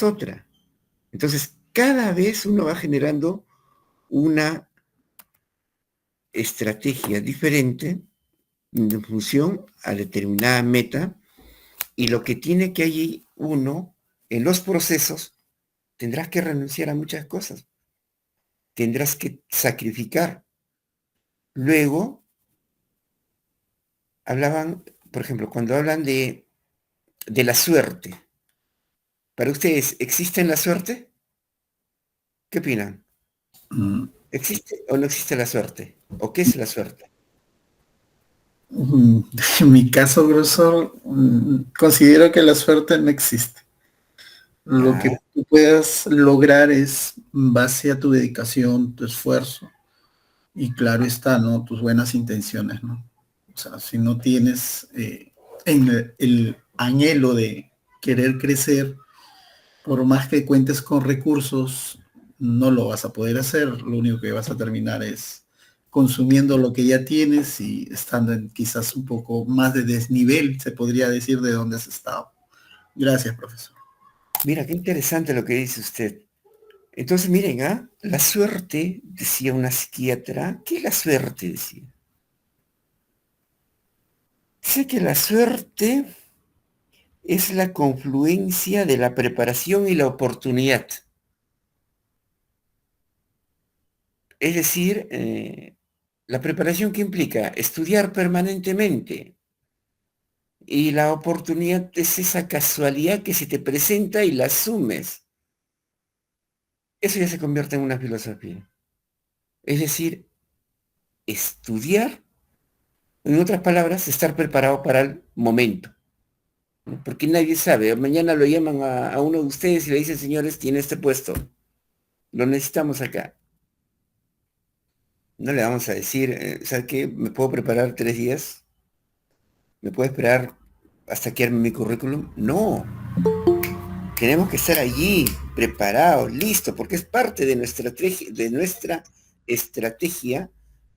otra. Entonces, cada vez uno va generando una estrategia diferente en función a determinada meta, y lo que tiene que allí uno, en los procesos, tendrás que renunciar a muchas cosas, tendrás que sacrificar. Luego, hablaban, por ejemplo, cuando hablan de la suerte, ¿para ustedes existe la suerte? ¿Qué opinan? Mm, ¿Existe o no existe la suerte? ¿O qué es la suerte? En mi caso, grosor, considero que la suerte no existe. Lo que Ah, tú puedas lograr es base a tu dedicación, tu esfuerzo y claro está, ¿no? Tus buenas intenciones, ¿no? O sea, si no tienes en el anhelo de querer crecer, por más que cuentes con recursos, no lo vas a poder hacer. Lo único que vas a terminar es consumiendo lo que ya tienes y estando en quizás un poco más de desnivel, se podría decir, de donde has estado. Gracias, profesor. mira, qué interesante lo que dice usted. Entonces, miren, la suerte, decía una psiquiatra, ¿qué es la suerte? Decía. Sé que la suerte es la confluencia de la preparación y la oportunidad. Es decir, la preparación que implica estudiar permanentemente, y la oportunidad es esa casualidad que se te presenta y la asumes. Eso ya se convierte en una filosofía. Es decir, estudiar, en otras palabras, estar preparado para el momento, ¿no? Porque nadie sabe. Mañana lo llaman a uno de ustedes y le dicen, señores, tiene este puesto, lo necesitamos acá. No le vamos a decir, ¿sabes qué? ¿Me puedo preparar 3 días? ¿Me puedo esperar hasta que arme mi currículum? No, tenemos que estar allí, preparados, listos, porque es parte de nuestra estrategia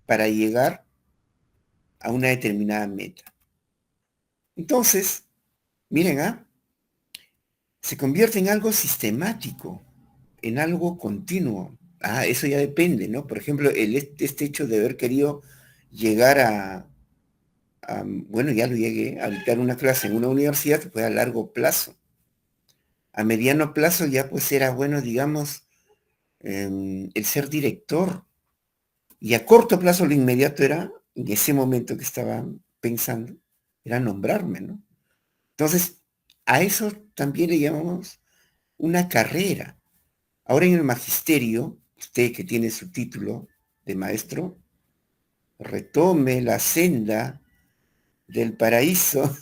para llegar a una determinada meta. Entonces, miren, se convierte en algo sistemático, en algo continuo. Eso ya depende, ¿no? Por ejemplo, este hecho de haber querido llegar bueno, ya lo llegué, a dictar una clase en una universidad, fue a largo plazo. A mediano plazo ya pues era bueno, digamos, el ser director. Y a corto plazo lo inmediato era, en ese momento que estaba pensando, era nombrarme, ¿no? Entonces, a eso también le llamamos una carrera. Ahora en el magisterio, usted que tiene su título de maestro, retome la senda del paraíso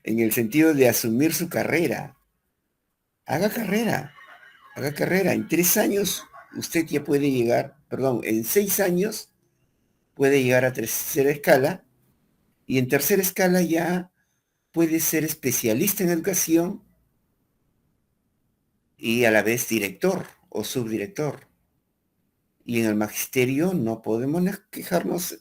en el sentido de asumir su carrera. Haga carrera, haga carrera. En 3 años usted ya puede llegar, perdón, en 6 años puede llegar a tercera escala, y en tercera escala ya puede ser especialista en educación y a la vez director o subdirector. Y en el magisterio no podemos quejarnos,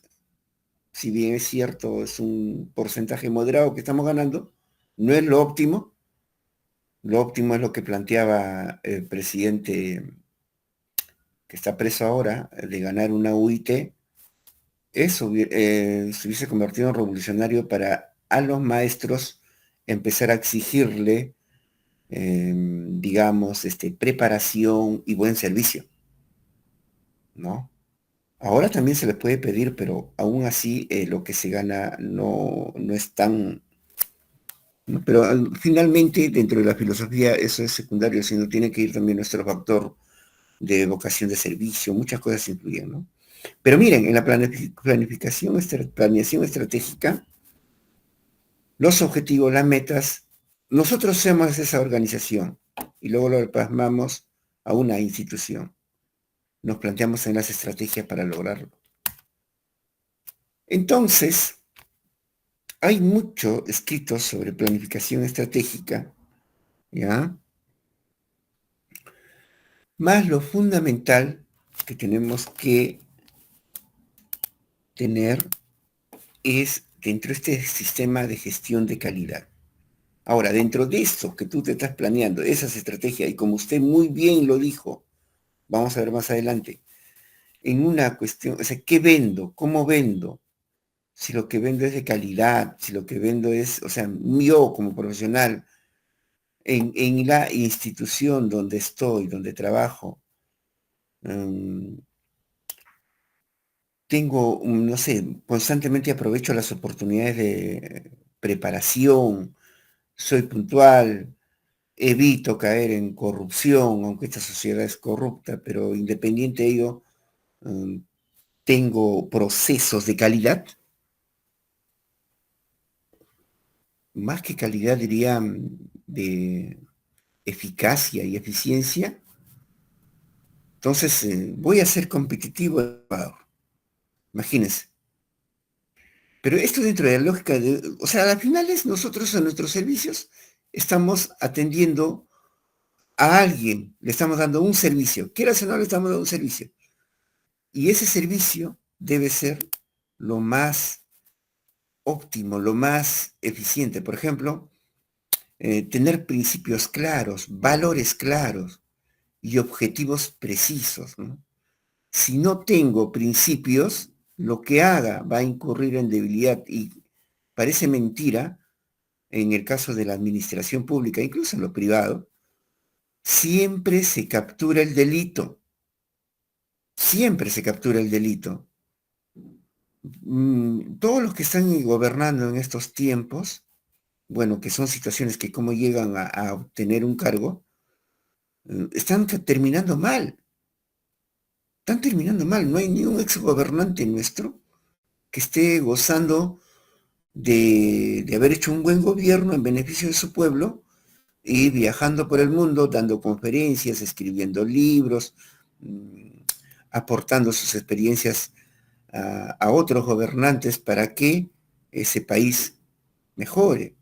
si bien es cierto, es un porcentaje moderado que estamos ganando, no es lo óptimo. Lo óptimo es lo que planteaba el presidente que está preso ahora, de ganar una UIT. Eso se hubiese convertido en revolucionario para a los maestros empezar a exigirle, digamos, preparación y buen servicio, ¿no? Ahora también se le puede pedir, pero aún así lo que se gana no es tan... ¿no? Pero finalmente, dentro de la filosofía, eso es secundario, sino tiene que ir también nuestro factor de vocación de servicio, muchas cosas influyen, ¿no? Pero miren, en la planeación estratégica, los objetivos, las metas, nosotros somos esa organización y luego lo plasmamos a una institución. Nos planteamos en las estrategias para lograrlo. Entonces, hay mucho escrito sobre planificación estratégica, ¿ya? Más lo fundamental que tenemos que tener es dentro de este sistema de gestión de calidad. Ahora, dentro de esto que tú te estás planeando, esas estrategias, y como usted muy bien lo dijo, vamos a ver más adelante, en una cuestión, o sea, ¿qué vendo? ¿Cómo vendo? Si lo que vendo es de calidad, si lo que vendo es, o sea, yo como profesional, en la institución donde estoy, donde trabajo, mm, tengo, no sé, constantemente aprovecho las oportunidades de preparación, soy puntual, evito caer en corrupción, aunque esta sociedad es corrupta, pero independiente de ello, mm, tengo procesos de calidad, más que calidad diría de eficacia y eficiencia. Entonces, voy a ser competitivo, imagínense. Pero esto dentro de la lógica de, o sea, al final es nosotros en nuestros servicios estamos atendiendo a alguien, le estamos dando un servicio, quiera o no le estamos dando un servicio. Y ese servicio debe ser lo más óptimo, lo más eficiente. Por ejemplo, tener principios claros, valores claros y objetivos precisos, ¿no? Si no tengo principios, lo que haga va a incurrir en debilidad y parece mentira en el caso de la administración pública, incluso en lo privado, siempre se captura el delito, siempre se captura el delito. Todos los que están gobernando en estos tiempos, bueno, que son situaciones que como llegan a obtener un cargo, están terminando mal, están terminando mal. No hay ni un ex gobernante nuestro que esté gozando de haber hecho un buen gobierno en beneficio de su pueblo y viajando por el mundo, dando conferencias, escribiendo libros, mm, aportando sus experiencias a otros gobernantes para que ese país mejore.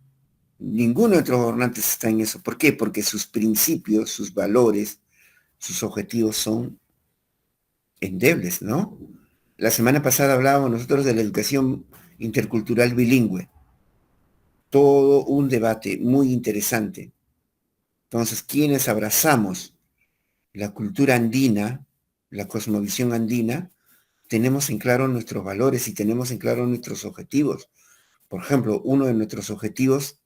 Ninguno de los gobernantes está en eso. ¿Por qué? Porque sus principios, sus valores, sus objetivos son endebles, ¿no? La semana pasada hablábamos nosotros de la educación intercultural bilingüe. Todo un debate muy interesante. Entonces, quienes abrazamos la cultura andina, la cosmovisión andina, tenemos en claro nuestros valores y tenemos en claro nuestros objetivos. Por ejemplo, uno de nuestros objetivos,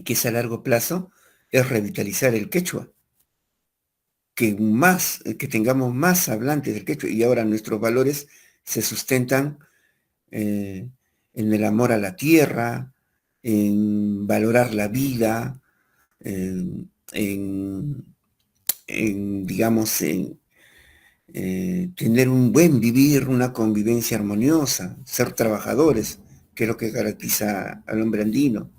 que es a largo plazo, es revitalizar el quechua, que tengamos más hablantes del quechua. Y ahora nuestros valores se sustentan eh, en el amor a la tierra, en valorar la vida, en, digamos, en tener un buen vivir, una convivencia armoniosa, ser trabajadores, que es lo que caracteriza al hombre andino.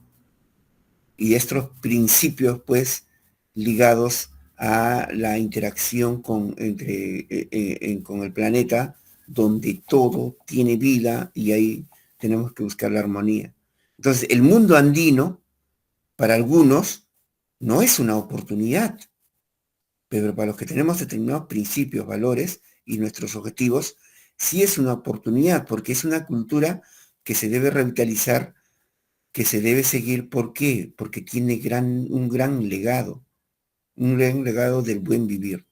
Y estos principios, pues, ligados a la interacción con el planeta, donde todo tiene vida y ahí tenemos que buscar la armonía. Entonces, el mundo andino, para algunos, no es una oportunidad, pero para los que tenemos determinados principios, valores y nuestros objetivos, sí es una oportunidad, porque es una cultura que se debe revitalizar, que se debe seguir. ¿Por qué? Porque tiene un gran legado del buen vivir.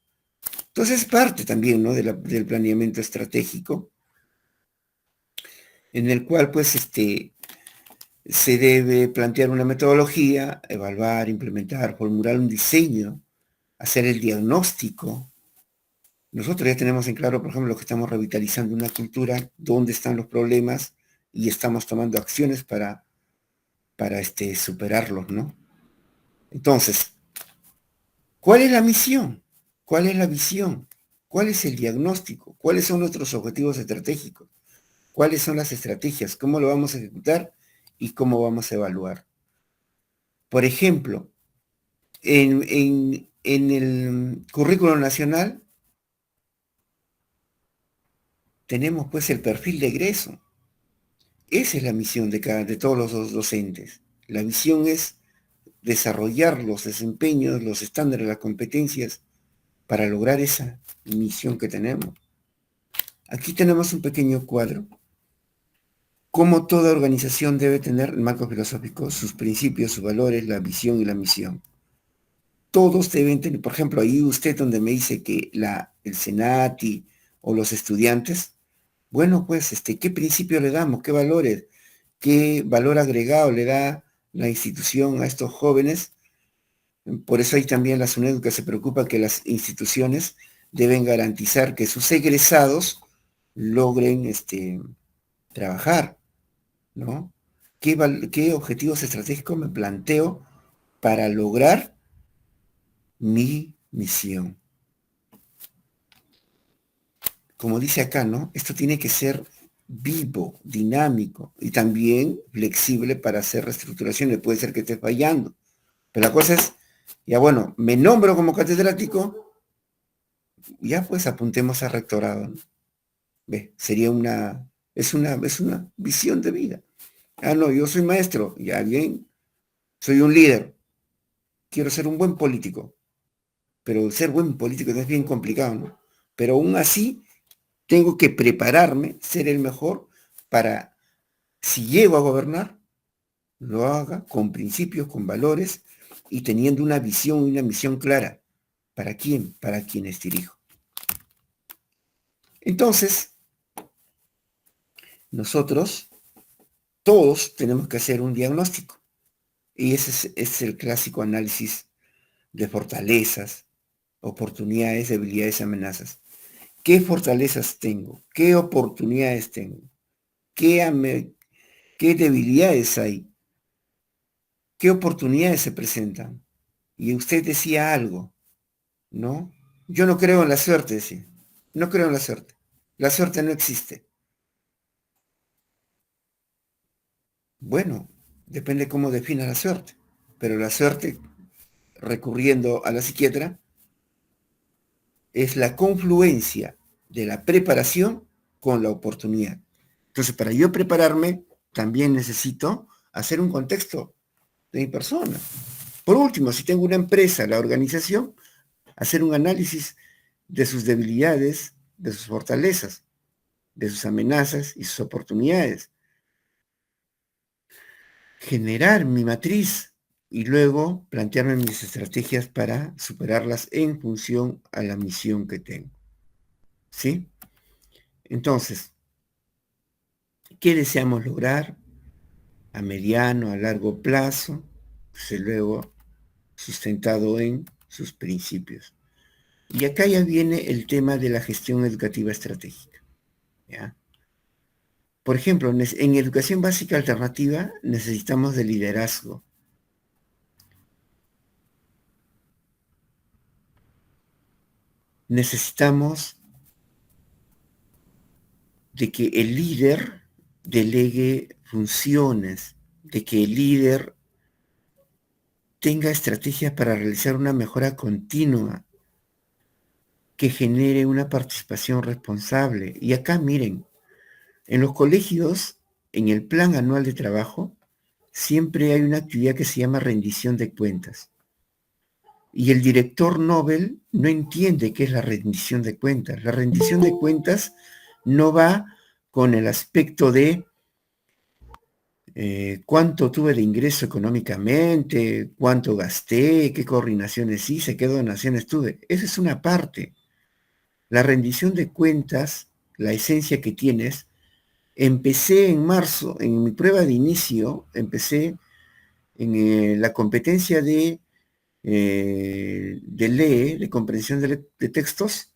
Entonces es parte también, ¿no?, del planeamiento estratégico, en el cual pues se debe plantear una metodología, evaluar, implementar, formular un diseño, hacer el diagnóstico. Nosotros ya tenemos en claro, por ejemplo, que estamos revitalizando una cultura, dónde están los problemas y estamos tomando acciones para superarlos, ¿no? Entonces, ¿cuál es la misión? ¿Cuál es la visión? ¿Cuál es el diagnóstico? ¿Cuáles son nuestros objetivos estratégicos? ¿Cuáles son las estrategias? ¿Cómo lo vamos a ejecutar? ¿Y cómo vamos a evaluar? Por ejemplo, en el currículo nacional tenemos pues el perfil de egreso. Esa es la misión de todos los docentes. La visión es desarrollar los desempeños, los estándares, las competencias para lograr esa misión que tenemos. Aquí tenemos un pequeño cuadro Como toda organización debe tener el marco filosófico, sus principios, sus valores, la visión y la misión. Todos deben tener, por ejemplo, ahí usted donde me dice que el Senati o los estudiantes, bueno, pues, ¿qué principio le damos? ¿Qué valores? ¿Qué valor agregado le da la institución a estos jóvenes? Por eso ahí también la SUNEDUCA se preocupa que las instituciones deben garantizar que sus egresados logren trabajar, ¿no? ¿Qué objetivos estratégicos me planteo para lograr mi misión? Como dice acá, ¿no? Esto tiene que ser vivo, dinámico y también flexible para hacer reestructuraciones. Puede ser que esté fallando. Pero la cosa es, ya bueno, me nombro como catedrático, ya pues apuntemos a rectorado, ¿no? Ve, es una visión de vida. Ah, no, yo soy maestro, ya bien, soy un líder, quiero ser un buen político, pero ser buen político es bien complicado, ¿no? Pero aún así, tengo que prepararme, ser el mejor, para, si llego a gobernar, lo haga con principios, con valores y teniendo una visión y una misión clara. ¿Para quién? Para quienes dirijo. Entonces, nosotros todos tenemos que hacer un diagnóstico. Y ese es el clásico análisis de fortalezas, oportunidades, debilidades, amenazas. ¿Qué fortalezas tengo? ¿Qué oportunidades tengo? ¿Qué debilidades hay? ¿Qué oportunidades se presentan? Y usted decía algo, ¿no? Yo no creo en la suerte, decía. No creo en la suerte. La suerte no existe. Bueno, depende cómo defina la suerte. Pero la suerte, recurriendo a la psiquiatra, es la confluencia de la preparación con la oportunidad. Entonces, para yo prepararme, también necesito hacer un contexto de mi persona. Por último, si tengo una empresa, la organización, hacer un análisis de sus debilidades, de sus fortalezas, de sus amenazas y sus oportunidades. Generar mi matriz y luego plantearme mis estrategias para superarlas en función a la misión que tengo. ¿Sí? Entonces, ¿qué deseamos lograr a mediano, a largo plazo? Pues luego sustentado en sus principios. Y acá ya viene el tema de la gestión educativa estratégica. ¿Ya? Por ejemplo, en educación básica alternativa necesitamos de liderazgo. Necesitamos de que el líder delegue funciones, de que el líder tenga estrategias para realizar una mejora continua, que genere una participación responsable. Y acá miren, en los colegios, en el plan anual de trabajo, siempre hay una actividad que se llama rendición de cuentas. Y el director Nobel no entiende qué es la rendición de cuentas. La rendición de cuentas no va con el aspecto de cuánto tuve de ingreso económicamente, cuánto gasté, qué coordinaciones hice, qué donaciones tuve. Esa es una parte. La rendición de cuentas, la esencia que tienes, empecé en marzo, en mi prueba de inicio, empecé en la competencia de LEE, de comprensión de textos,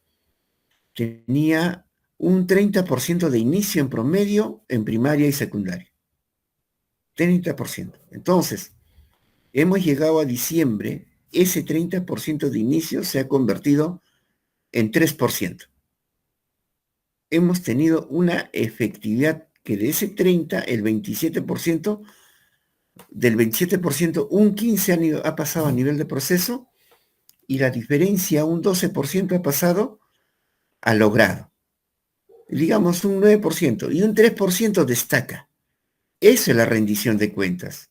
tenía un 30% de inicio en promedio en primaria y secundaria. 30%. Entonces, hemos llegado a diciembre, ese 30% de inicio se ha convertido en 3%. Hemos tenido una efectividad que de ese 30, el 27%, del 27%, un 15% ha pasado a nivel de proceso y la diferencia, un 12% ha pasado a logrado. Digamos un 9% y un 3% destaca. Eso es la rendición de cuentas.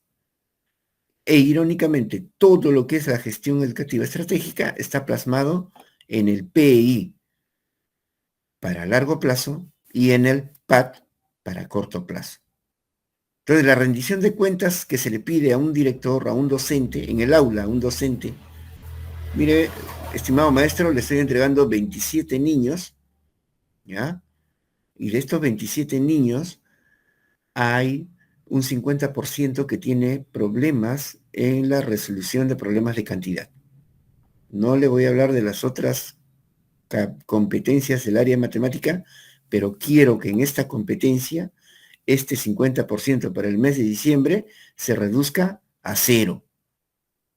E irónicamente, todo lo que es la gestión educativa estratégica está plasmado en el PEI para largo plazo y en el PAT para corto plazo. Entonces, la rendición de cuentas que se le pide a un director, a un docente, en el aula, a un docente, mire, estimado maestro, le estoy entregando 27 niños, ¿ya? Y de estos 27 niños, hay un 50% que tiene problemas en la resolución de problemas de cantidad. No le voy a hablar de las otras competencias del área de matemática, pero quiero que en esta competencia este 50% para el mes de diciembre se reduzca a 0.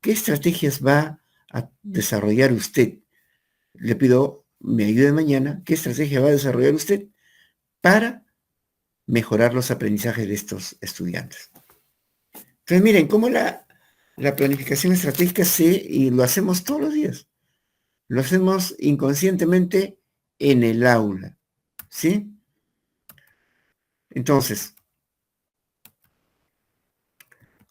¿Qué estrategias va a desarrollar usted? Le pido, me ayude mañana, ¿qué estrategia va a desarrollar usted para mejorar los aprendizajes de estos estudiantes? Entonces, miren, cómo la planificación estratégica y lo hacemos todos los días. Lo hacemos inconscientemente en el aula, ¿sí? Entonces,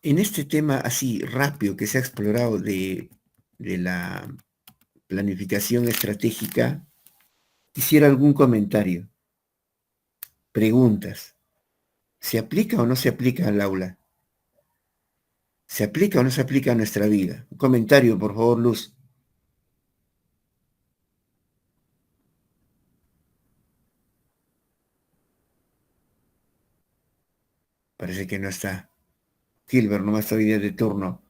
en este tema así rápido que se ha explorado de la planificación estratégica, quisiera algún comentario, preguntas. ¿Se aplica o no se aplica al aula? ¿Se aplica o no se aplica a nuestra vida? Un comentario, por favor, Luz. Parece que no está. Gilbert, nomás está hoy día de turno.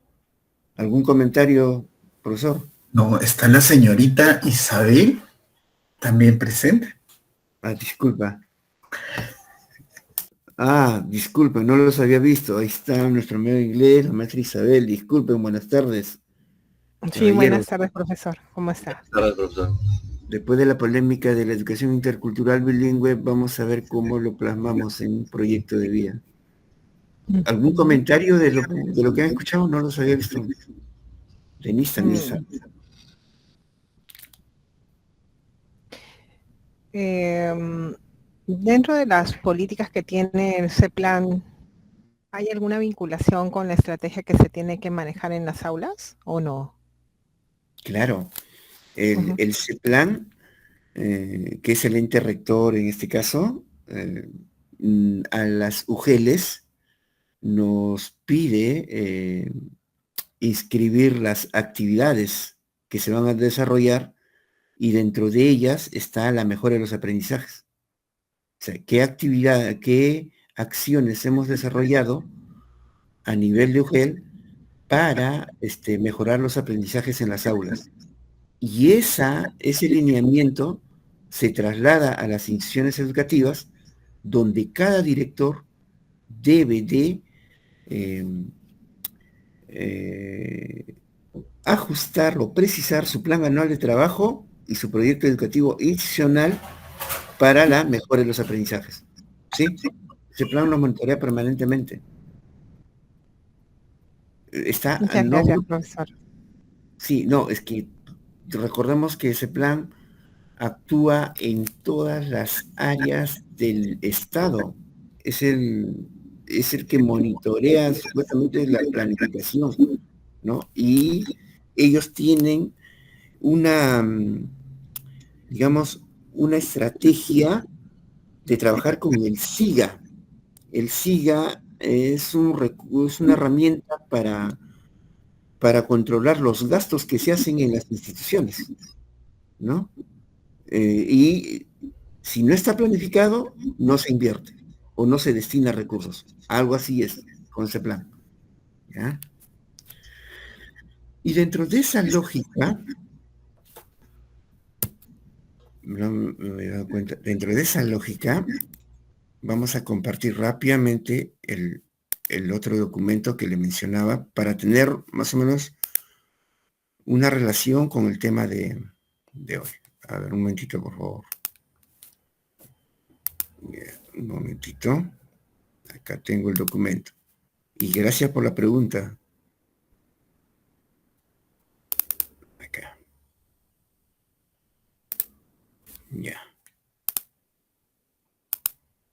¿Algún comentario, profesor? No, está la señorita Isabel también presente. Ah, disculpa. Ah, disculpen, no los había visto. Ahí está nuestro amigo inglés, la maestra Isabel. Disculpen, buenas tardes. Sí, buenas Caballeros, tardes, profesor. ¿Cómo está? Buenas tardes, profesor. después de la polémica de la educación intercultural bilingüe, vamos a ver cómo lo plasmamos en un proyecto de vida. ¿Algún comentario de lo que han escuchado? No los había visto. Denise también está. Dentro de las políticas que tiene ese plan, ¿hay alguna vinculación con la estrategia que se tiene que manejar en las aulas o no? Claro. El CEPLAN, que es el ente rector en este caso, a las UGELES nos pide inscribir las actividades que se van a desarrollar y dentro de ellas está la mejora de los aprendizajes. O sea, qué acciones hemos desarrollado a nivel de UGEL para mejorar los aprendizajes en las aulas. Y ese lineamiento se traslada a las instituciones educativas donde cada director debe de ajustar o precisar su plan anual de trabajo y su proyecto educativo institucional para la mejora de los aprendizajes. ¿Sí? Ese plan lo monitorea permanentemente. Está a Muchas nombre... gracias, profesor. Sí, no, es que recordemos que ese plan actúa en todas las áreas del Estado. Es el que monitorea supuestamente la planificación, ¿no? Y ellos tienen una, digamos, una estrategia de trabajar con el SIGA. El SIGA es una herramienta para controlar los gastos que se hacen en las instituciones, ¿no? Y si no está planificado, no se invierte o no se destina recursos. Algo así es con ese plan. ¿Ya? Y dentro de esa lógica, no me he dado cuenta, dentro de esa lógica, vamos a compartir rápidamente el otro documento que le mencionaba para tener más o menos una relación con el tema de hoy. A ver, un momentito, por favor. Un momentito. Acá tengo el documento. Y gracias por la pregunta. Acá. Ya.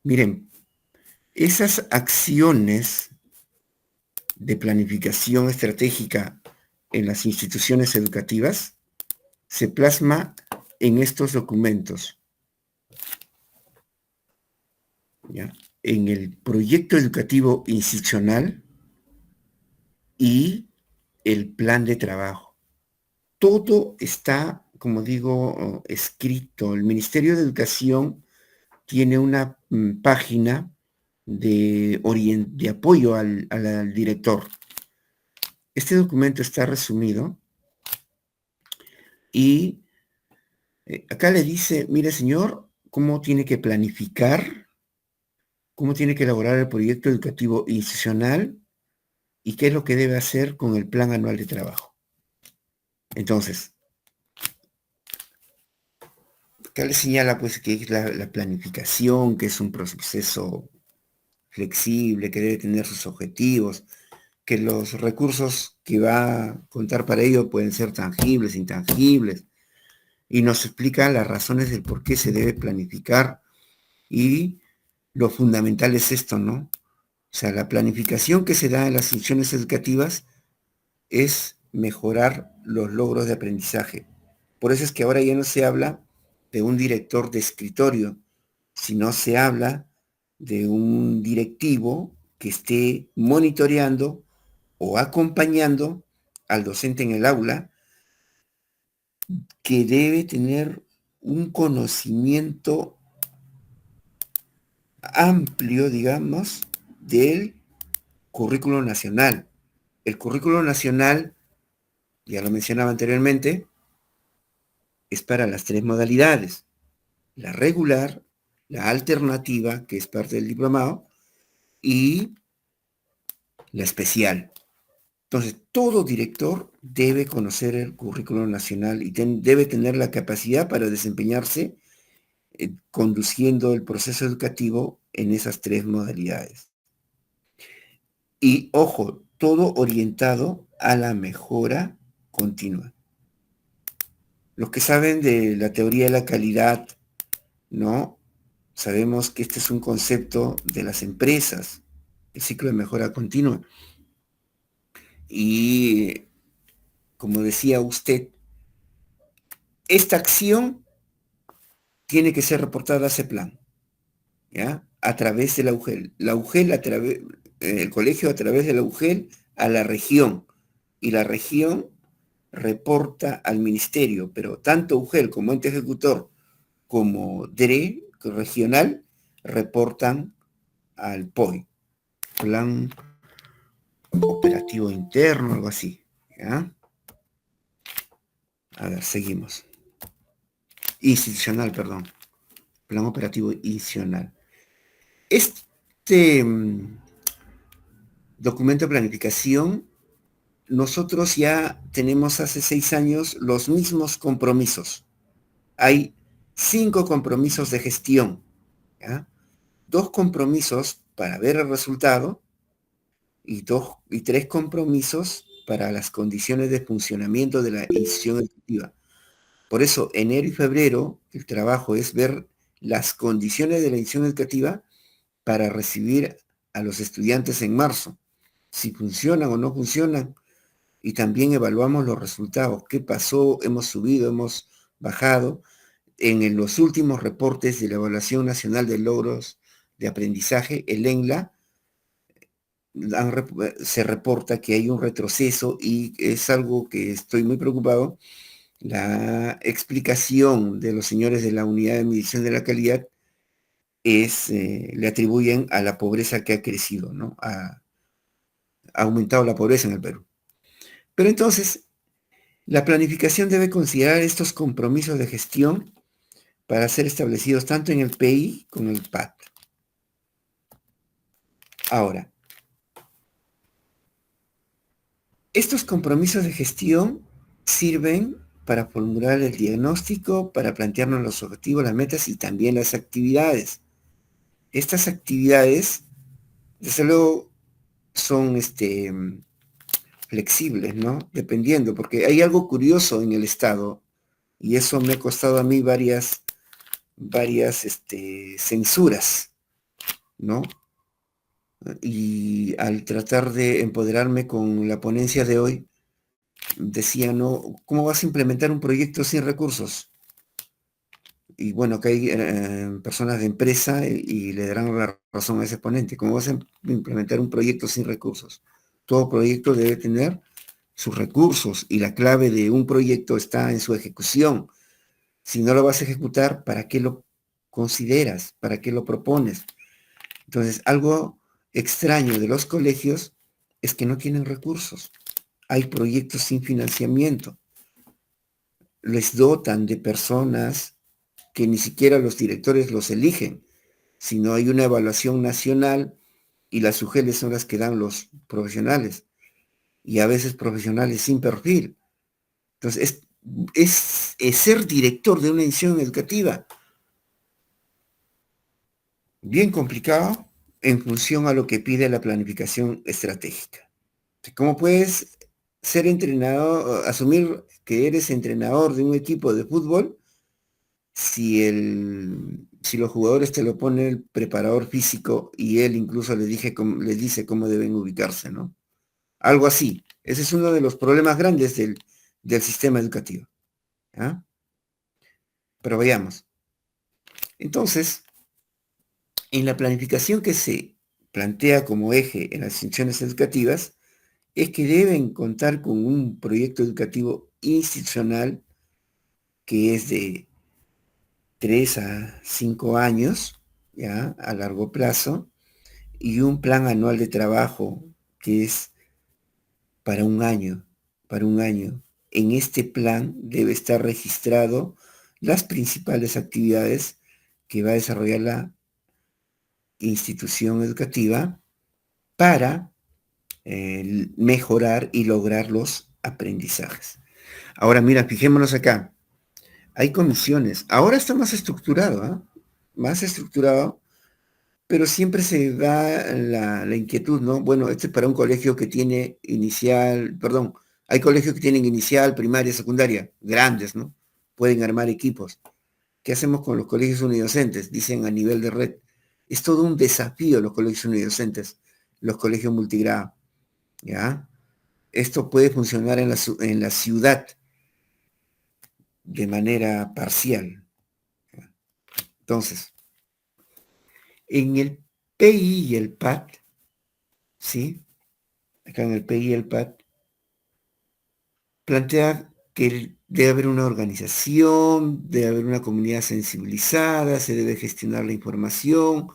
Miren, esas acciones de planificación estratégica en las instituciones educativas se plasma en estos documentos. ¿Ya? en el proyecto educativo institucional y el plan de trabajo. Todo está, como digo, escrito. El Ministerio de Educación tiene una página de apoyo al director. Este documento está resumido y acá le dice, mire señor, cómo tiene que planificar, cómo tiene que elaborar el proyecto educativo institucional y qué es lo que debe hacer con el plan anual de trabajo. Entonces, acá le señala pues que es la planificación, que es un proceso flexible, que debe tener sus objetivos, que los recursos que va a contar para ello pueden ser tangibles, intangibles, y nos explica las razones del por qué se debe planificar, y lo fundamental es esto, ¿no? O sea, la planificación que se da en las instituciones educativas es mejorar los logros de aprendizaje. Por eso es que ahora ya no se habla de un director de escritorio, sino se habla de un directivo que esté monitoreando o acompañando al docente en el aula, que debe tener un conocimiento amplio, digamos, del currículo nacional. El currículo nacional, ya lo mencionaba anteriormente, es para las 3 modalidades: la regular, la alternativa, que es parte del diplomado, y la especial. Entonces, todo director debe conocer el currículo nacional y debe tener la capacidad para desempeñarse conduciendo el proceso educativo en esas 3 modalidades. Y ojo, todo orientado a la mejora continua. Los que saben de la teoría de la calidad, ¿no? Sabemos que este es un concepto de las empresas, el ciclo de mejora continua. Y, como decía usted, esta acción tiene que ser reportada a ese plan, ¿ya? A través de la UGEL. La UGEL, el colegio a través de la UGEL a la región. Y la región reporta al ministerio, pero tanto UGEL como ente ejecutor como DRE regional reportan al POI, Plan Operativo Interno, algo así, ¿ya? A ver, seguimos. Institucional, perdón. Plan Operativo Institucional. Este documento de planificación, nosotros ya tenemos hace 6 años los mismos compromisos. Hay 5 compromisos de gestión, ¿ya? 2 compromisos para ver el resultado y 3 compromisos para las condiciones de funcionamiento de la institución educativa. Por eso, enero y febrero, el trabajo es ver las condiciones de la institución educativa para recibir a los estudiantes en marzo, si funcionan o no funcionan, y también evaluamos los resultados, qué pasó, hemos subido, hemos bajado. En los últimos reportes de la Evaluación Nacional de Logros de Aprendizaje, el ENLA, se reporta que hay un retroceso y es algo que estoy muy preocupado. La explicación de los señores de la Unidad de Medición de la Calidad le atribuyen a la pobreza que ha crecido, ¿no? Ha aumentado la pobreza en el Perú. Pero entonces, la planificación debe considerar estos compromisos de gestión para ser establecidos tanto en el PI como en el PAT. Ahora, estos compromisos de gestión sirven para formular el diagnóstico, para plantearnos los objetivos, las metas y también las actividades. Estas actividades, desde luego, son flexibles, ¿no? Dependiendo, porque hay algo curioso en el Estado, y eso me ha costado a mí varias censuras, ¿no? Y al tratar de empoderarme con la ponencia de hoy, decía, ¿no? ¿Cómo vas a implementar un proyecto sin recursos? y bueno, que hay personas de empresa y le darán la razón a ese ponente. ¿Cómo vas a implementar un proyecto sin recursos? Todo proyecto debe tener sus recursos y la clave de un proyecto está en su ejecución. Si no lo vas a ejecutar, ¿para qué lo consideras? ¿Para qué lo propones? Entonces, algo extraño de los colegios es que no tienen recursos. Hay proyectos sin financiamiento. Les dotan de personas que ni siquiera los directores los eligen, sino hay una evaluación nacional y las UGELs son las que dan los profesionales, y a veces profesionales sin perfil. Entonces, es ser director de una institución educativa bien complicado en función a lo que pide la planificación estratégica. ¿Cómo puedes ser entrenador, asumir que eres entrenador de un equipo de fútbol si los jugadores te lo pone el preparador físico y él incluso les dice cómo deben ubicarse, ¿no? Algo así. Ese es uno de los problemas grandes del sistema educativo. ¿Ah? Pero veamos. Entonces, en la planificación que se plantea como eje en las instituciones educativas, es que deben contar con un proyecto educativo institucional que es de 3 a 5 años, ¿ya? A largo plazo, y un plan anual de trabajo que es para un año, para un año. En este plan debe estar registrado las principales actividades que va a desarrollar la institución educativa para mejorar y lograr los aprendizajes. Ahora, mira, fijémonos acá. Hay comisiones. Ahora está más estructurado, ¿eh? Más estructurado, pero siempre se da la inquietud, ¿no? Bueno, este es para un colegio que tiene inicial, perdón, hay colegios que tienen inicial, primaria, secundaria, grandes, ¿no? Pueden armar equipos. ¿Qué hacemos con los colegios unidocentes? Dicen a nivel de red. Es todo un desafío los colegios unidocentes, los colegios multigrado, ¿ya? Esto puede funcionar en la ciudad de manera parcial. Entonces, en el PI y el PAT, ¿sí? Acá en el PI y el PAT, plantea que debe haber una organización, debe haber una comunidad sensibilizada, se debe gestionar la información,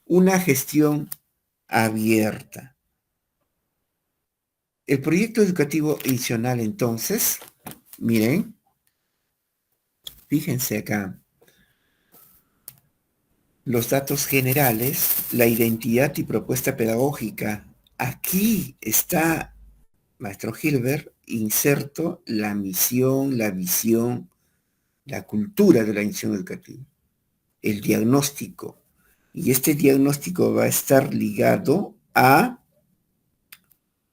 una gestión abierta. El proyecto educativo adicional, entonces, miren, fíjense acá, los datos generales, la identidad y propuesta pedagógica. Aquí está, maestro Hilbert, inserto la misión, la visión, la cultura de la institución educativa, el diagnóstico. Y este diagnóstico va a estar ligado a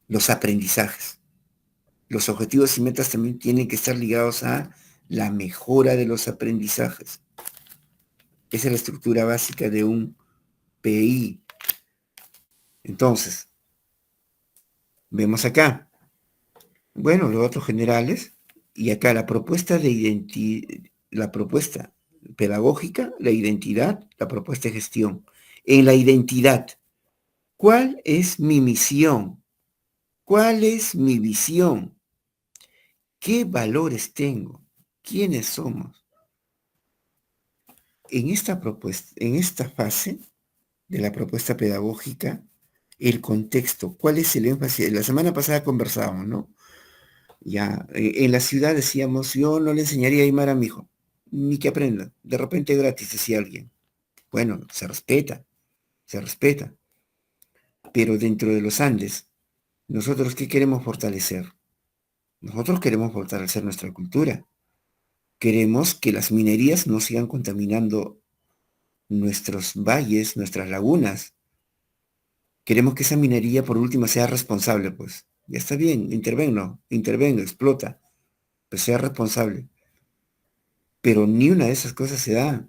los aprendizajes. Los objetivos y metas también tienen que estar ligados a la mejora de los aprendizajes. Esa es la estructura básica de un PI. Entonces, vemos acá, bueno, los datos generales, y acá la propuesta la propuesta pedagógica, la identidad, la propuesta de gestión. En la identidad, ¿cuál es mi misión? ¿Cuál es mi visión? ¿Qué valores tengo? ¿Quiénes somos? En esta propuesta, en esta fase de la propuesta pedagógica, el contexto, ¿cuál es el énfasis? La semana pasada conversábamos, ¿no? Ya, en la ciudad decíamos, yo no le enseñaría a Aymara a mi hijo, ni que aprenda, de repente gratis, decía alguien. Bueno, se respeta, pero dentro de los Andes, ¿nosotros qué queremos fortalecer? Nosotros queremos fortalecer nuestra cultura. Queremos que las minerías no sigan contaminando nuestros valles, nuestras lagunas. Queremos que esa minería, por último, sea responsable, pues. Ya está bien, intervenga, explota, pero sea responsable. Pero ni una de esas cosas se da.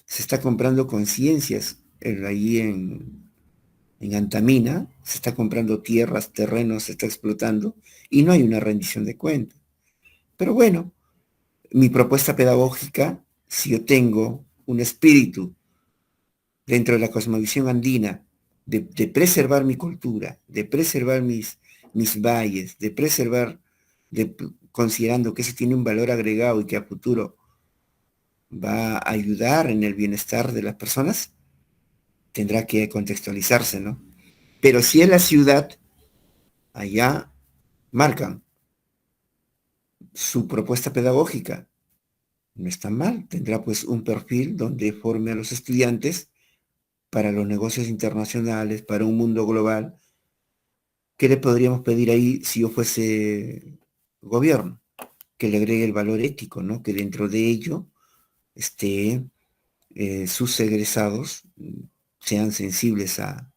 Se está comprando conciencias ahí en Antamina, se está comprando tierras, terrenos, se está explotando y no hay una rendición de cuentas. Pero bueno, mi propuesta pedagógica si yo tengo un espíritu dentro de la cosmovisión andina de preservar mi cultura, de preservar mis valles, de preservar, considerando que eso tiene un valor agregado y que a futuro va a ayudar en el bienestar de las personas, tendrá que contextualizarse, ¿no? Pero si es la ciudad, allá marcan su propuesta pedagógica. No está mal, tendrá pues un perfil donde forme a los estudiantes para los negocios internacionales, para un mundo global. ¿Qué le podríamos pedir ahí si yo fuese gobierno? Que le agregue el valor ético, ¿no? Que dentro de ello esté sus egresados sean sensibles a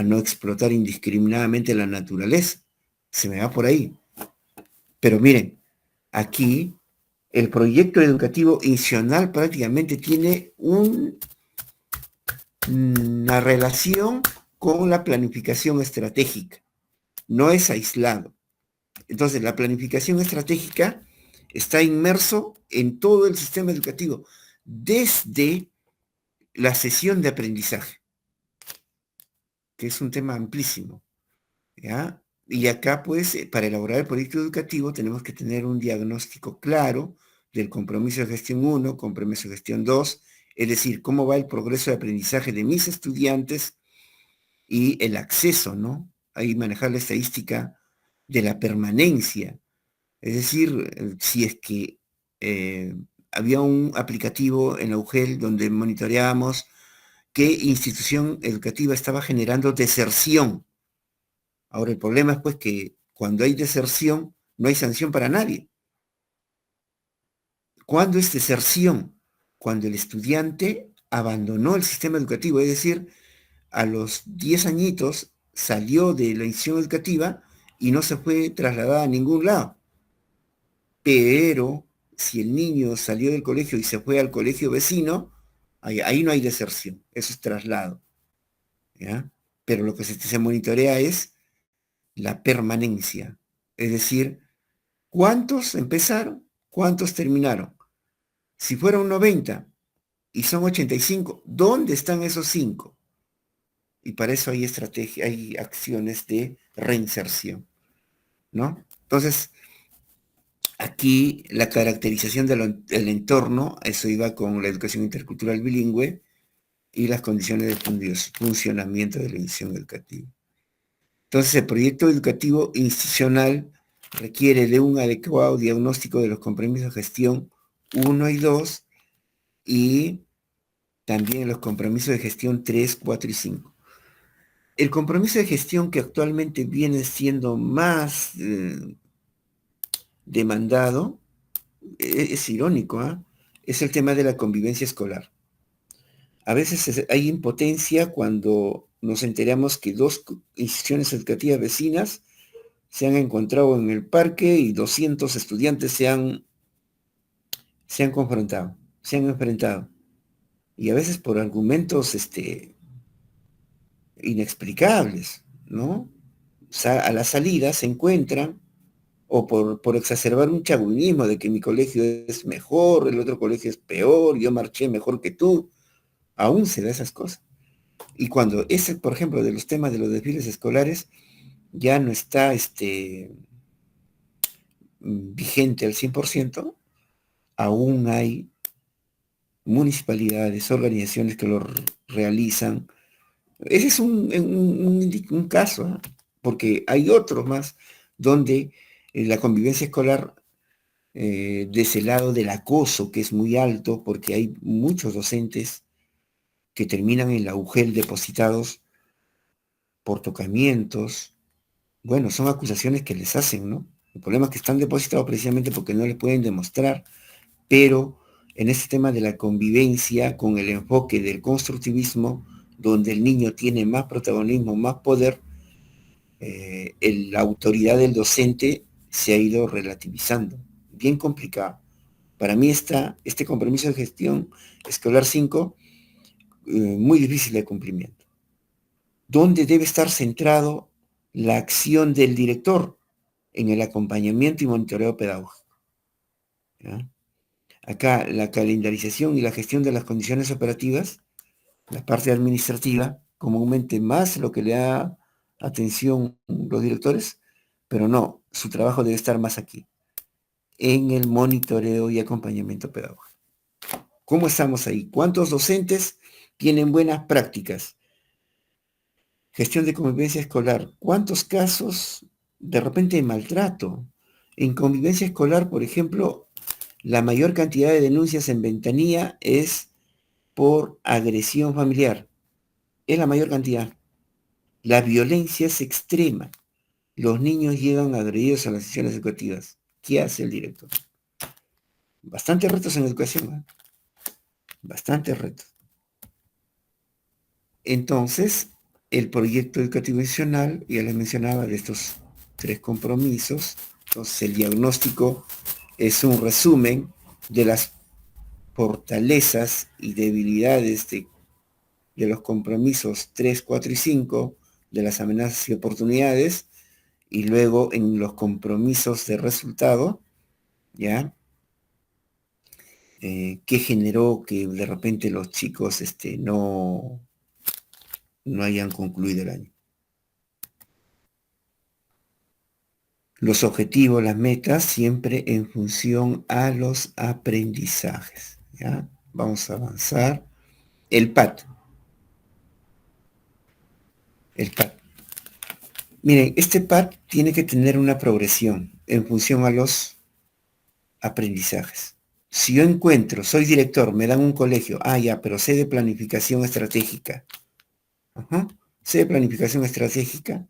no explotar indiscriminadamente la naturaleza. Se me va por ahí. Pero miren, aquí el proyecto educativo institucional prácticamente tiene una relación con la planificación estratégica. No es aislado. Entonces, la planificación estratégica está inmerso en todo el sistema educativo, desde la sesión de aprendizaje, que es un tema amplísimo, ¿ya? Y acá, pues, para elaborar el proyecto educativo tenemos que tener un diagnóstico claro del compromiso de gestión 1, compromiso de gestión 2, es decir, cómo va el progreso de aprendizaje de mis estudiantes y el acceso, ¿no? Ahí manejar la estadística de la permanencia. Es decir, si es que había un aplicativo en la UGEL donde monitoreábamos qué institución educativa estaba generando deserción. Ahora, el problema es pues que cuando hay deserción, no hay sanción para nadie. ¿Cuándo es deserción? Cuando el estudiante abandonó el sistema educativo, es decir, a los 10 añitos salió de la institución educativa y no se fue trasladada a ningún lado. Pero si el niño salió del colegio y se fue al colegio vecino, ahí no hay deserción, eso es traslado, ¿ya? Pero lo que se monitorea es la permanencia, es decir, ¿cuántos empezaron? ¿Cuántos terminaron? Si fueron 90 y son 85, ¿dónde están esos 5? Y para eso hay estrategia, hay acciones de reinserción, ¿no? Entonces, aquí la caracterización del entorno, eso iba con la educación intercultural bilingüe y las condiciones de funcionamiento de la institución educativa. Entonces, el proyecto educativo institucional requiere de un adecuado diagnóstico de los compromisos de gestión 1 y 2 y también los compromisos de gestión 3, 4 y 5. El compromiso de gestión que actualmente viene siendo más demandado, es irónico, ¿eh? Es el tema de la convivencia escolar. A veces hay impotencia cuando nos enteramos que dos instituciones educativas vecinas se han encontrado en el parque y 200 estudiantes se han confrontado, se han enfrentado. Y a veces por argumentos inexplicables, ¿no? A la salida se encuentran, o por exacerbar un chauvinismo de que mi colegio es mejor, el otro colegio es peor, yo marché mejor que tú, aún se da esas cosas. Y cuando ese, por ejemplo, de los temas de los desfiles escolares, ya no está vigente al 100%, aún hay municipalidades, organizaciones que lo realizan. Ese es un caso, ¿eh? Porque hay otros más donde la convivencia escolar, de ese lado del acoso, que es muy alto, porque hay muchos docentes que terminan en la UGEL depositados por tocamientos. Bueno, son acusaciones que les hacen, ¿no? El problema es que están depositados precisamente porque no les pueden demostrar, pero en este tema de la convivencia, con el enfoque del constructivismo, donde el niño tiene más protagonismo, más poder, la autoridad del docente se ha ido relativizando. Bien complicado. Para mí este compromiso de gestión escolar 5, muy difícil de cumplimiento. ¿Dónde debe estar centrado la acción del director? En el acompañamiento y monitoreo pedagógico, ¿ya? Acá la calendarización y la gestión de las condiciones operativas, la parte administrativa, comúnmente más lo que le da atención los directores, pero no, su trabajo debe estar más aquí, en el monitoreo y acompañamiento pedagógico. ¿Cómo estamos ahí? ¿Cuántos docentes tienen buenas prácticas? Gestión de convivencia escolar. ¿Cuántos casos de repente de maltrato? En convivencia escolar, por ejemplo, la mayor cantidad de denuncias en ventanilla es por agresión familiar. Es la mayor cantidad. La violencia es extrema. Los niños llegan agredidos a las sesiones educativas. ¿Qué hace el director? Bastantes retos en educación, ¿eh? Bastantes retos. Entonces, el proyecto educativo adicional, ya les mencionaba, de estos 3 compromisos. Entonces, el diagnóstico es un resumen de las fortalezas y debilidades de los compromisos 3, 4 y 5, de las amenazas y oportunidades, y luego en los compromisos de resultado, ¿ya? ¿Qué generó que de repente los chicos no hayan concluido el año? Los objetivos, las metas, siempre en función a los aprendizajes, ¿ya? Vamos a avanzar. El PAT. El PAT. Miren, este PAT tiene que tener una progresión en función a los aprendizajes. Si yo encuentro, soy director, me dan un colegio, ya, pero sé de planificación estratégica. Ajá. Sé de planificación estratégica,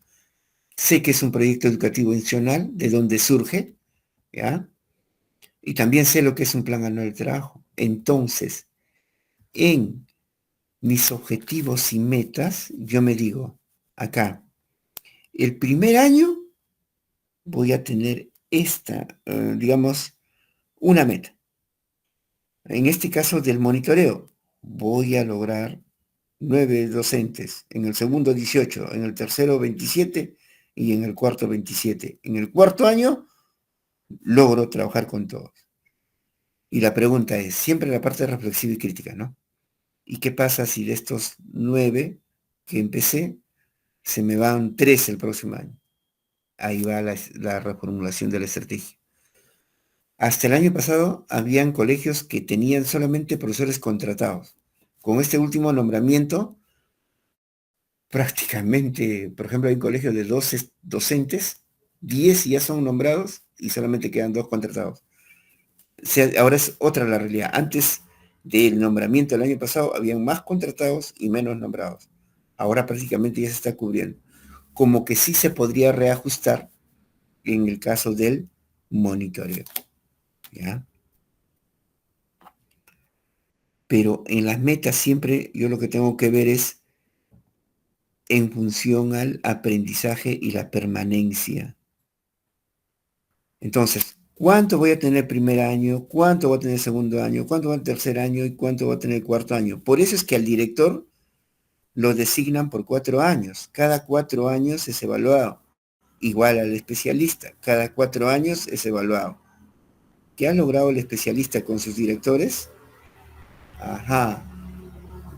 sé que es un proyecto educativo institucional, de donde surge, ¿ya? Y también sé lo que es un plan anual de trabajo. Entonces, en mis objetivos y metas, yo me digo, acá, el primer año voy a tener digamos, una meta. En este caso del monitoreo, voy a lograr 9 docentes, en el segundo 18, en el tercero 27 y en el cuarto 27. En el cuarto año logro trabajar con todos. Y la pregunta es, siempre la parte reflexiva y crítica, ¿no? ¿Y qué pasa si de estos 9 que empecé, se me van 3 el próximo año? Ahí va la reformulación de la estrategia. Hasta el año pasado habían colegios que tenían solamente profesores contratados. Con este último nombramiento, prácticamente, por ejemplo, hay un colegio de 12 docentes, 10 ya son nombrados y solamente quedan 2 contratados. O sea, ahora es otra la realidad. Antes del nombramiento del año pasado, habían más contratados y menos nombrados. Ahora prácticamente ya se está cubriendo. Como que sí se podría reajustar en el caso del monitoreo, ¿ya? Pero en las metas siempre yo lo que tengo que ver es en función al aprendizaje y la permanencia. Entonces, ¿cuánto voy a tener primer año? ¿Cuánto voy a tener segundo año? ¿Cuánto voy a tener tercer año? ¿Y cuánto voy a tener cuarto año? Por eso es que al director lo designan por 4 años. Cada 4 años es evaluado. Igual al especialista. Cada 4 años es evaluado. ¿Qué ha logrado el especialista con sus directores? Ajá,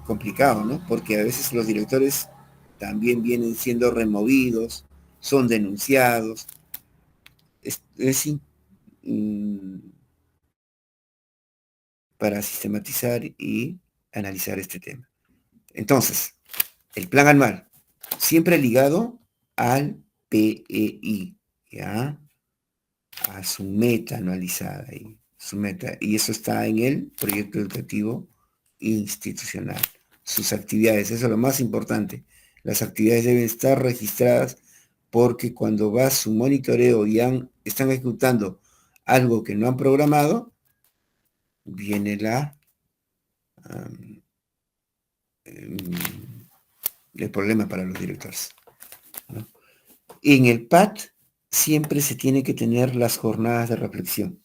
complicado, ¿no? Porque a veces los directores también vienen siendo removidos, son denunciados. Es para sistematizar y analizar este tema. Entonces, el plan anual, siempre ligado al PEI, ¿ya? A su meta anualizada, su meta, y eso está en el proyecto educativo institucional. Sus actividades, eso es lo más importante. Las actividades deben estar registradas porque cuando va su monitoreo y están ejecutando algo que no han programado, viene el problema para los directores, ¿no? En el PAT siempre se tiene que tener las jornadas de reflexión.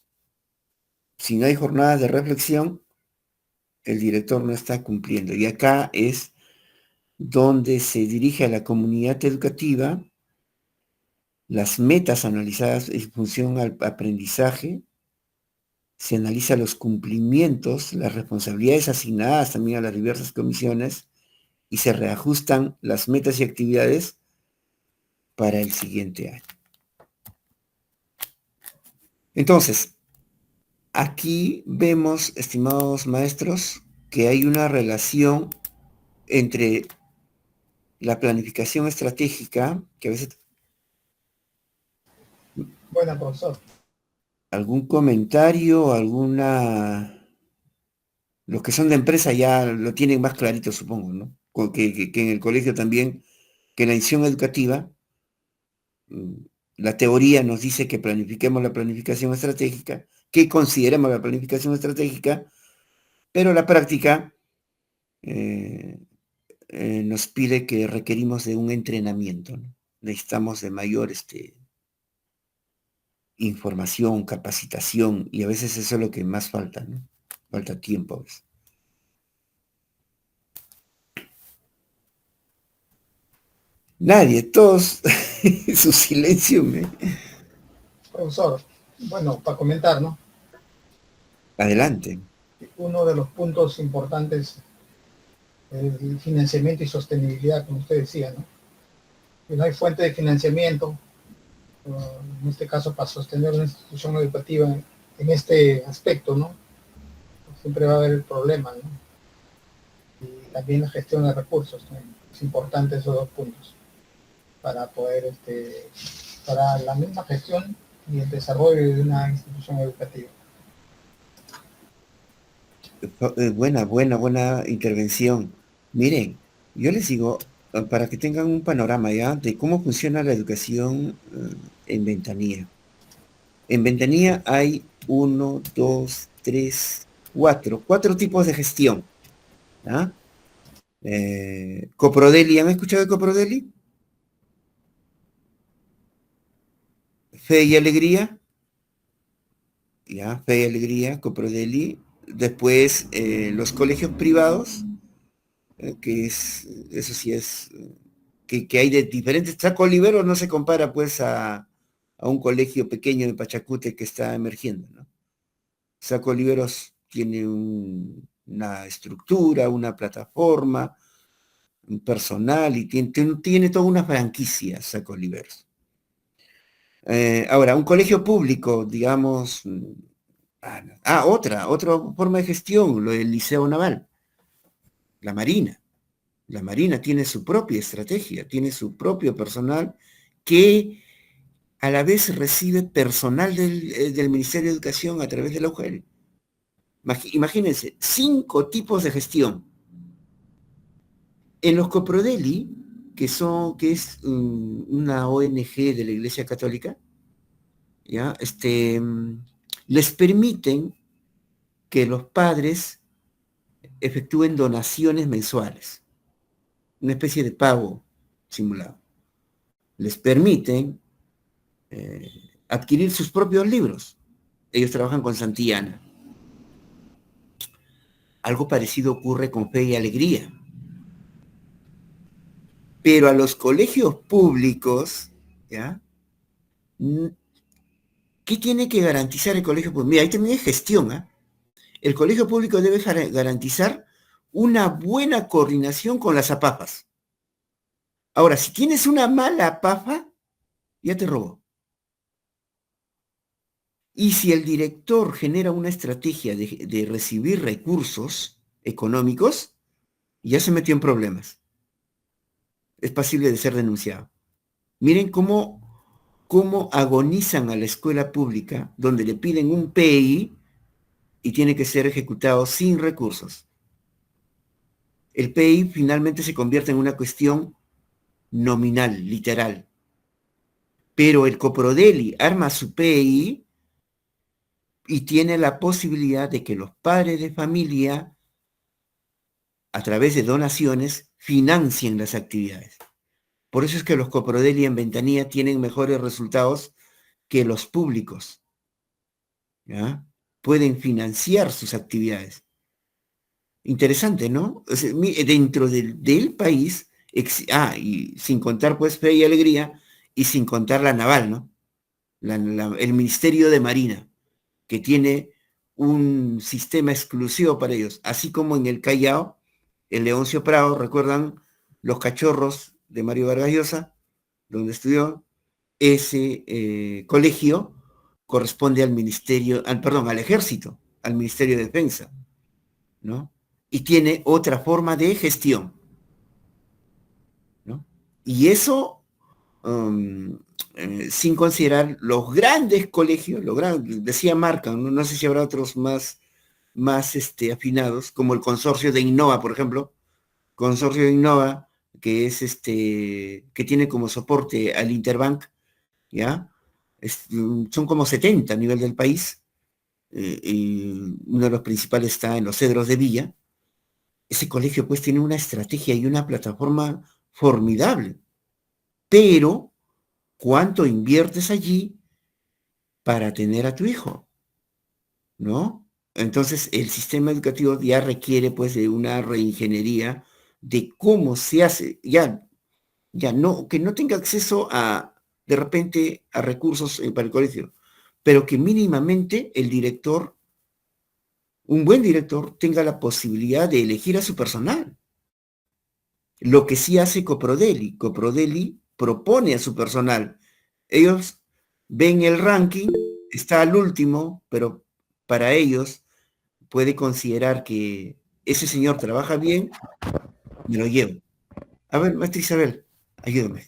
Si no hay jornadas de reflexión, el director no está cumpliendo. Y acá es donde se dirige a la comunidad educativa las metas analizadas en función al aprendizaje se analiza los cumplimientos, las responsabilidades asignadas también a las diversas comisiones y se reajustan las metas y actividades para el siguiente año. Entonces, aquí vemos, estimados maestros, que hay una relación entre la planificación estratégica, que a veces... Buena, profesor. ¿Algún comentario, alguna... Los que son de empresa ya lo tienen más clarito, supongo, ¿no? Que en el colegio también, que en la institución educativa, la teoría nos dice que planifiquemos la planificación estratégica, que consideremos la planificación estratégica, pero la práctica nos pide que requerimos de un entrenamiento, ¿no? Necesitamos de mayor información, capacitación, y a veces eso es lo que más falta, ¿no? Falta tiempo a veces. Nadie, todos, su silencio me... Profesor, bueno, para comentar, ¿no? Adelante. Uno de los puntos importantes es el financiamiento y sostenibilidad, como usted decía, ¿no? Si no hay fuente de financiamiento, en este caso para sostener una institución educativa en este aspecto, ¿no? Siempre va a haber el problema, ¿no? Y también la gestión de recursos, ¿no? Es importante esos dos puntos para poder, para la misma gestión y el desarrollo de una institución educativa. Buena intervención. Miren, yo les digo, para que tengan un panorama ya de cómo funciona la educación en Ventanilla. En Ventanilla hay 1, 2, 3, 4 tipos de gestión. ¿Ah? Coprodeli, ¿han escuchado de Coprodeli? Fe y Alegría. Ya, Fe y Alegría, Coprodeli. Después los colegios privados, que es, eso sí es, que hay de diferentes. Saco Olivero no se compara pues a un colegio pequeño de Pachacute que está emergiendo, ¿no? Saco Oliveros tiene una estructura, una plataforma, un personal y tiene toda una franquicia, Saco Oliveros. Ahora, un colegio público, digamos, otra forma de gestión, lo del Liceo Naval, la Marina. La Marina tiene su propia estrategia, tiene su propio personal que a la vez recibe personal del Ministerio de Educación a través de la UGEL. Imagínense, 5 tipos de gestión. En los Coprodeli, que es una ONG de la Iglesia Católica, ¿ya? Les permiten que los padres efectúen donaciones mensuales, una especie de pago simulado. Les permiten adquirir sus propios libros. Ellos trabajan con Santillana. Algo parecido ocurre con Fe y Alegría. Pero a los colegios públicos, ¿ya? ¿Qué tiene que garantizar el colegio público? Mira, ahí también hay gestión, ¿eh? El colegio público debe garantizar una buena coordinación con las APAFAs. Ahora, si tienes una mala APAFA, ya te robó. Y si el director genera una estrategia de recibir recursos económicos, ya se metió en problemas. Es pasible de ser denunciado. Miren cómo agonizan a la escuela pública, donde le piden un PI y tiene que ser ejecutado sin recursos. El PI finalmente se convierte en una cuestión nominal, literal. Pero el Coprodeli arma su PI y tiene la posibilidad de que los padres de familia, a través de donaciones, financien las actividades. Por eso es que los Coprodeli en Ventanilla tienen mejores resultados que los públicos, ¿ya? Pueden financiar sus actividades. Interesante, ¿no? O sea, dentro del país, y sin contar pues Fe y Alegría, y sin contar la Naval, ¿no? El Ministerio de Marina, que tiene un sistema exclusivo para ellos, así como en el Callao, el Leoncio Prado, ¿recuerdan los cachorros de Mario Vargas Llosa, donde estudió? Ese colegio corresponde al ministerio, al ejército, al Ministerio de Defensa, ¿no? Y tiene otra forma de gestión, ¿no? Y eso, sin considerar los grandes colegios, decía Marca, no sé si habrá otros más afinados, como el consorcio de Innova, por ejemplo, consorcio de Innova, que es que tiene como soporte al Interbank, ¿ya? Son como 70 a nivel del país, y uno de los principales está en los Cedros de Villa. Ese colegio pues tiene una estrategia y una plataforma formidable, pero ¿cuánto inviertes allí para tener a tu hijo? ¿No? Entonces el sistema educativo ya requiere pues de una reingeniería de cómo se hace, ya no, que no tenga acceso de repente a recursos para el colegio, pero que mínimamente el director, un buen director, tenga la posibilidad de elegir a su personal. Lo que sí hace Coprodeli propone a su personal. Ellos ven el ranking, está al último, pero para ellos puede considerar que ese señor trabaja bien, me lo llevo. A ver, maestra Isabel, ayúdame.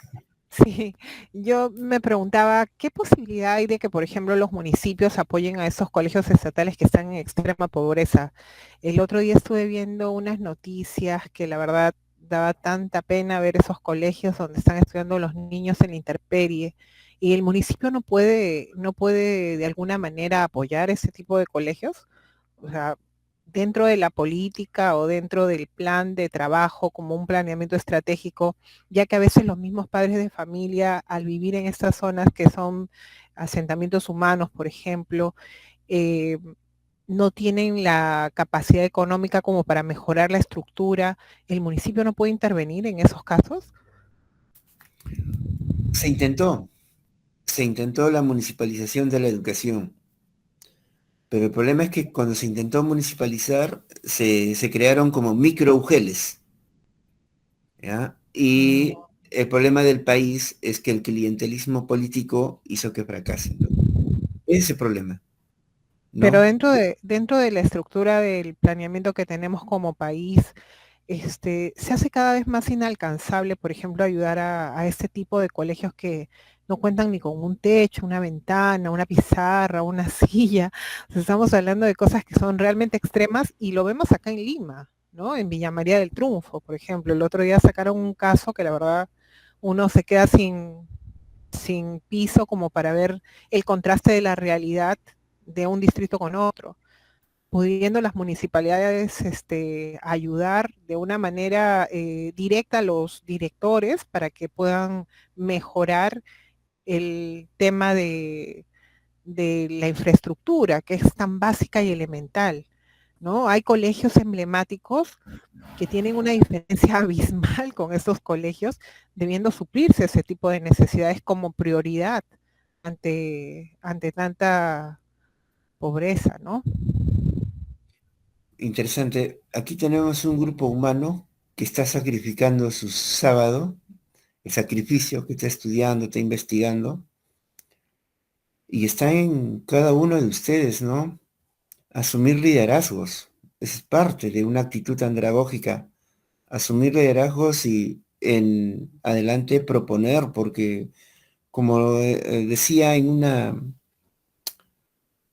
Sí, yo me preguntaba, ¿qué posibilidad hay de que, por ejemplo, los municipios apoyen a esos colegios estatales que están en extrema pobreza? El otro día estuve viendo unas noticias que la verdad daba tanta pena ver esos colegios donde están estudiando los niños en la intemperie y el municipio no puede de alguna manera apoyar ese tipo de colegios. O sea, dentro de la política o dentro del plan de trabajo como un planeamiento estratégico, ya que a veces los mismos padres de familia, al vivir en estas zonas que son asentamientos humanos, por ejemplo, eh, no tienen la capacidad económica como para mejorar la estructura, ¿el municipio no puede intervenir en esos casos? Se intentó la municipalización de la educación, pero el problema es que cuando se intentó municipalizar, se crearon como micro UGELes, ¿ya? Y el problema del país es que el clientelismo político hizo que fracase, ¿no? Ese es el problema, Pero ¿no? dentro de la estructura del planeamiento que tenemos como país, se hace cada vez más inalcanzable, por ejemplo, ayudar a este tipo de colegios que no cuentan ni con un techo, una ventana, una pizarra, una silla. O sea, estamos hablando de cosas que son realmente extremas y lo vemos acá en Lima, ¿no? En Villa María del Triunfo, por ejemplo. El otro día sacaron un caso que la verdad uno se queda sin piso como para ver el contraste de la realidad de un distrito con otro, pudiendo las municipalidades ayudar de una manera directa a los directores para que puedan mejorar el tema de la infraestructura, que es tan básica y elemental, ¿no? Hay colegios emblemáticos que tienen una diferencia abismal con estos colegios, debiendo suplirse ese tipo de necesidades como prioridad ante tanta pobreza, ¿no? Interesante. Aquí tenemos un grupo humano que está sacrificando su sábado, el sacrificio, que está estudiando, está investigando, y está en cada uno de ustedes, ¿no? Asumir liderazgos. Es parte de una actitud andragógica. Asumir liderazgos y en adelante proponer, porque como decía en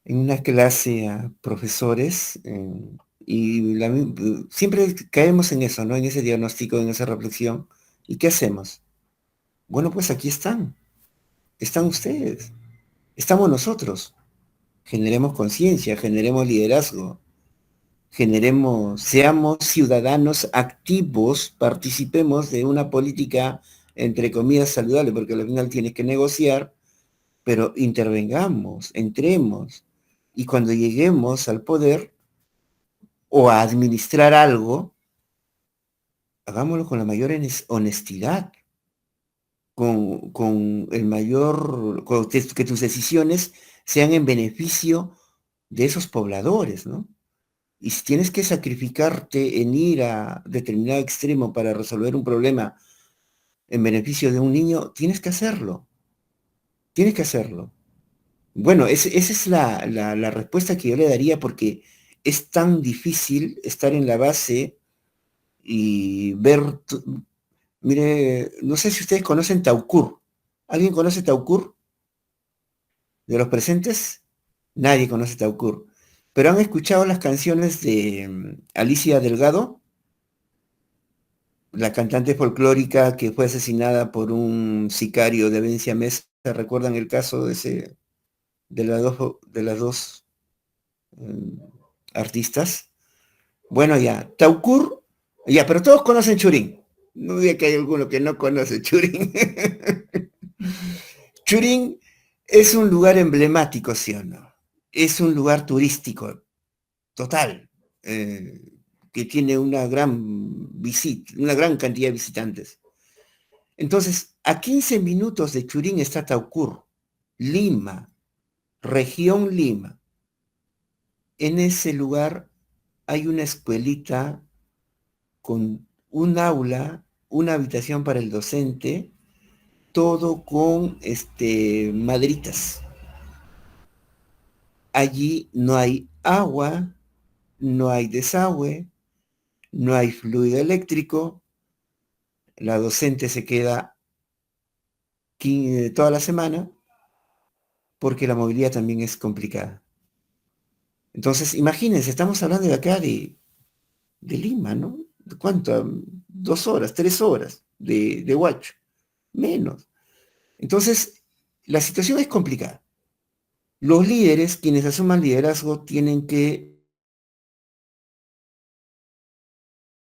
una clase a profesores, y siempre caemos en eso, ¿no? En ese diagnóstico, en esa reflexión. ¿Y qué hacemos? Bueno, pues aquí están ustedes, estamos nosotros. Generemos conciencia, generemos liderazgo, seamos ciudadanos activos, participemos de una política, entre comillas, saludable, porque al final tienes que negociar, pero intervengamos, entremos, y cuando lleguemos al poder o a administrar algo, hagámoslo con la mayor honestidad, con el mayor, que tus decisiones sean en beneficio de esos pobladores, ¿no? Y si tienes que sacrificarte en ir a determinado extremo para resolver un problema en beneficio de un niño, tienes que hacerlo. Tienes que hacerlo. Bueno, esa es la respuesta que yo le daría porque es tan difícil estar en la base y ver... Mire, no sé si ustedes conocen Taucur. ¿Alguien conoce Taucur de los presentes? Nadie conoce Taucur. ¿Pero han escuchado las canciones de Alicia Delgado, la cantante folclórica que fue asesinada por un sicario de Vencia Mesa? ¿Recuerdan el caso de las dos mm, artistas? Bueno, ya, Taucur, ya, pero todos conocen Churín. No diga que hay alguno que no conoce Churín. Churín es un lugar emblemático, ¿sí o no? Es un lugar turístico total, que tiene una gran cantidad de visitantes. Entonces, a 15 minutos de Churín está Taucur, Lima, región Lima. En ese lugar hay una escuelita con un aula, una habitación para el docente, todo con maderitas. Allí no hay agua, no hay desagüe, no hay fluido eléctrico, la docente se queda toda la semana porque la movilidad también es complicada. Entonces, imagínense, estamos hablando de acá de Lima, ¿no? ¿De cuánto? 2 horas, 3 horas de Huacho, menos. Entonces, la situación es complicada. Los líderes, quienes asuman liderazgo, tienen que